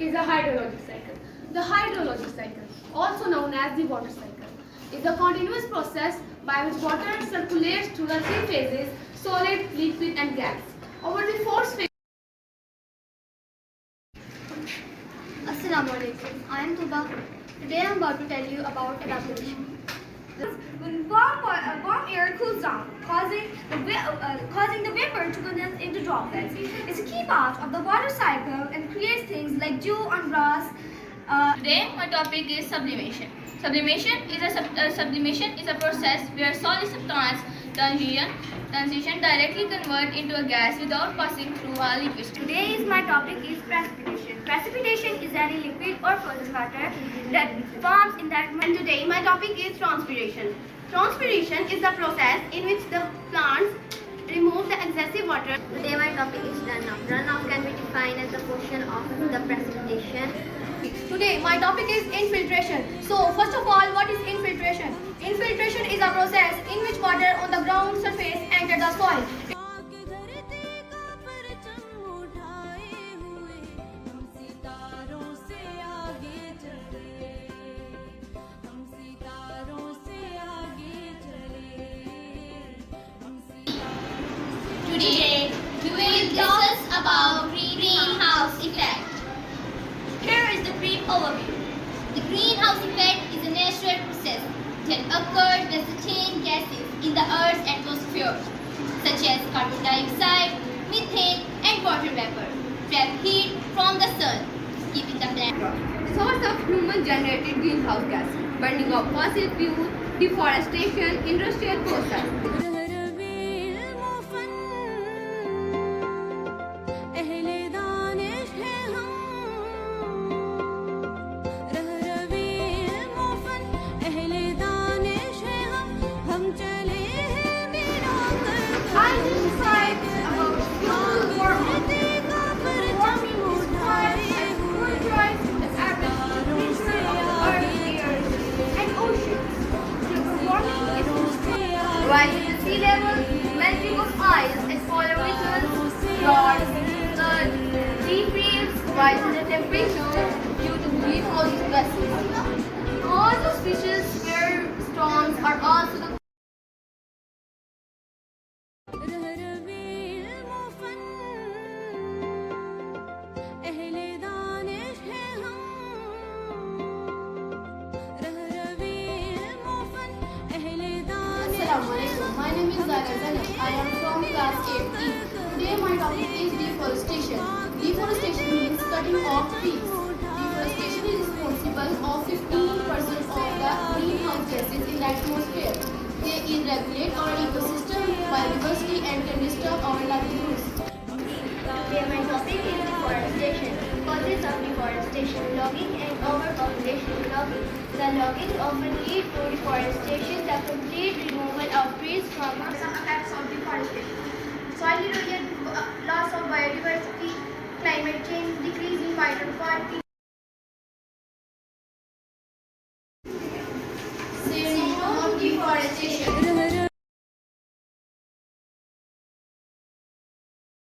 is a hydrologic cycle. The hydrologic cycle, also known as the water cycle, is a continuous process by which water circulates through the three phases: solid, liquid, and gas. Over the fourth phase. Assalamu alaikum. I am Tuba. Today I am about to tell you about evaporation. When warm air cools down, causing the vapor to condense into droplets. It's a key part of the water cycle and creates things like dew on grass. Today my topic is sublimation. Sublimation is a process where solid substance transition directly convert into a gas without passing through a liquid. Today's my topic is precipitation. Precipitation is any liquid or frozen water that forms in that. And today my topic is transpiration. Transpiration is the process in which the plants remove the excessive water. Today my topic is runoff. Runoff can be defined as the portion of the precipitation. Today my topic is infiltration. So first of all, what is infiltration? Infiltration is a process in which water on the ground surface enters the soil. Today we will discuss about greenhouse effect. Here is the brief overview. The greenhouse effect is a natural process that occurs when certain gases in the Earth's atmosphere, such as carbon dioxide, methane, and water vapor, trap heat from the sun, keeping the planet. Source of human-generated greenhouse gas: burning of fossil fuel, deforestation, industrial process. Rising the sea level, melting of ice at polar regions, droughts, floods, deep waves, rising the temperature due to greenhouse gases. All the species where storms are also the My name is Zara Zainab. I am from class 8E. Today my topic is deforestation. Deforestation means cutting off trees. Deforestation is responsible of 15% of the greenhouse gases in the atmosphere. They irregulate our ecosystem, biodiversity, and can disturb our livelihoods. Today my topic is deforestation. Causes of deforestation: logging and overpopulation. The logging often leads to deforestation, the complete removal of trees from some effects of deforestation. Soil erosion, loss of biodiversity, climate change, decrease in vital quality,